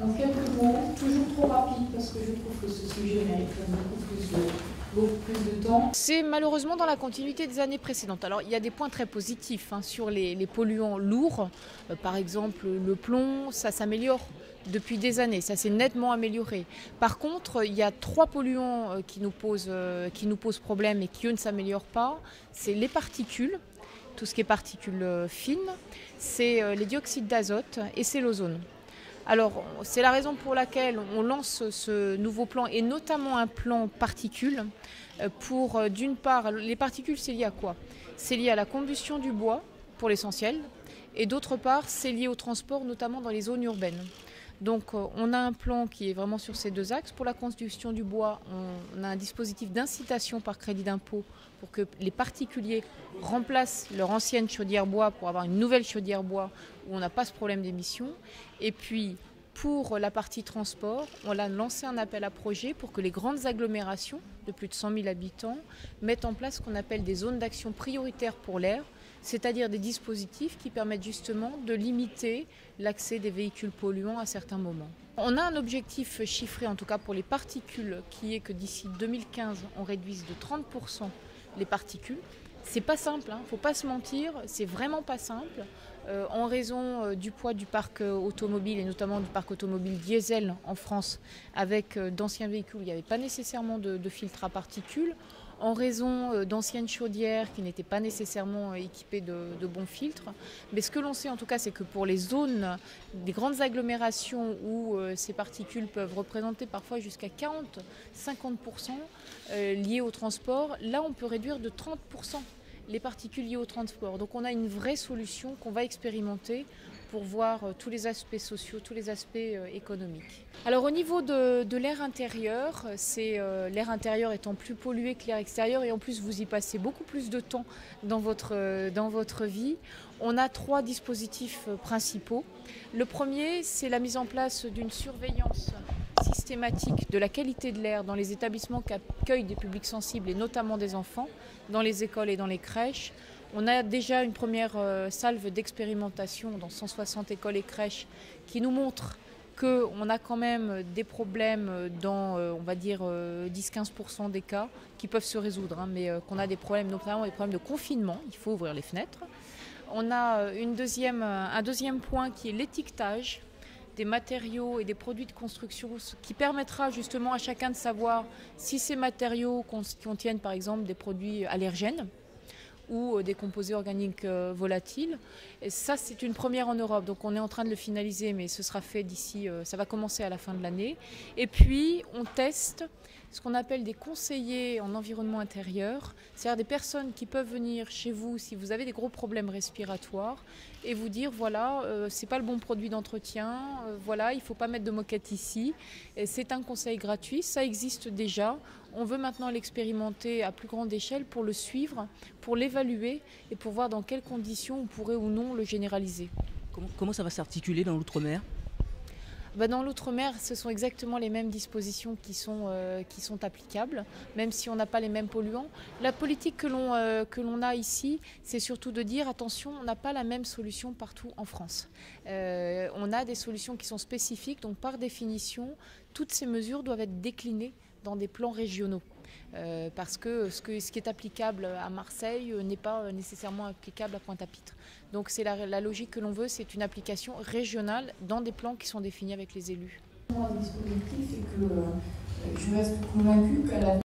En quelques mots, toujours trop rapide parce que je trouve que ce sujet mérite beaucoup plus de temps. C'est malheureusement dans la continuité des années précédentes. Alors il y a des points très positifs sur les polluants lourds. Par exemple le plomb, ça s'améliore depuis des années, ça s'est nettement amélioré. Par contre, il y a 3 polluants qui nous posent problème et qui eux ne s'améliorent pas. C'est les particules, tout ce qui est particules fines, c'est les dioxydes d'azote et c'est l'ozone. Alors, c'est la raison pour laquelle on lance ce nouveau plan, et notamment un plan particules, pour, d'une part, les particules, c'est lié à quoi? C'est lié à la combustion du bois, pour l'essentiel, et d'autre part, c'est lié au transport, notamment dans les zones urbaines. Donc, on a un plan qui est vraiment sur ces 2 axes. Pour la combustion du bois, on a un dispositif d'incitation par crédit d'impôt pour que les particuliers remplacent leur ancienne chaudière bois pour avoir une nouvelle chaudière bois où on n'a pas ce problème d'émission. Et puis, pour la partie transport, on a lancé un appel à projet pour que les grandes agglomérations de plus de 100 000 habitants mettent en place ce qu'on appelle des zones d'action prioritaires pour l'air, c'est-à-dire des dispositifs qui permettent justement de limiter l'accès des véhicules polluants à certains moments. On a un objectif chiffré, en tout cas pour les particules, qui est que d'ici 2015, on réduise de 30% les particules. C'est pas simple, faut pas se mentir, c'est vraiment pas simple. En raison du poids du parc automobile et notamment du parc automobile diesel en France, avec d'anciens véhicules où il n'y avait pas nécessairement de filtre à particules, en raison d'anciennes chaudières qui n'étaient pas nécessairement équipées de bons filtres. Mais ce que l'on sait en tout cas, c'est que pour les zones des grandes agglomérations où ces particules peuvent représenter parfois jusqu'à 40-50% liées au transport, là on peut réduire de 30% les particules liées au transport. Donc on a une vraie solution qu'on va expérimenter pour voir tous les aspects sociaux, tous les aspects économiques. Alors au niveau de l'air intérieur, l'air intérieur étant plus pollué que l'air extérieur et en plus vous y passez beaucoup plus de temps dans votre vie, on a 3 dispositifs principaux. Le premier, c'est la mise en place d'une surveillance systématique de la qualité de l'air dans les établissements qui accueillent des publics sensibles et notamment des enfants, dans les écoles et dans les crèches. On a déjà une première salve d'expérimentation dans 160 écoles et crèches qui nous montre qu'on a quand même des problèmes dans, on va dire, 10-15% des cas qui peuvent se résoudre, mais qu'on a des problèmes, notamment des problèmes de confinement, il faut ouvrir les fenêtres. On a un deuxième point qui est l'étiquetage des matériaux et des produits de construction, ce qui permettra justement à chacun de savoir si ces matériaux contiennent par exemple des produits allergènes ou des composés organiques volatiles. Et ça, c'est une première en Europe, donc on est en train de le finaliser, mais ce sera fait d'ici, ça va commencer à la fin de l'année. Et puis, on teste ce qu'on appelle des conseillers en environnement intérieur, c'est-à-dire des personnes qui peuvent venir chez vous si vous avez des gros problèmes respiratoires et vous dire voilà, c'est pas le bon produit d'entretien, voilà, il ne faut pas mettre de moquette ici. C'est un conseil gratuit, ça existe déjà. On veut maintenant l'expérimenter à plus grande échelle pour le suivre, pour l'évaluer et pour voir dans quelles conditions on pourrait ou non le généraliser. Comment ça va s'articuler dans l'outre-mer ? Dans l'outre-mer, ce sont exactement les mêmes dispositions qui sont applicables, même si on n'a pas les mêmes polluants. La politique que l'on a ici, c'est surtout de dire attention, on n'a pas la même solution partout en France. On a des solutions qui sont spécifiques, donc par définition, toutes ces mesures doivent être déclinées dans des plans régionaux. Parce que ce qui est applicable à Marseille n'est pas nécessairement applicable à Pointe-à-Pitre. Donc c'est la logique que l'on veut, c'est une application régionale dans des plans qui sont définis avec les élus. Le dispositif, c'est que je reste convaincue qu'à la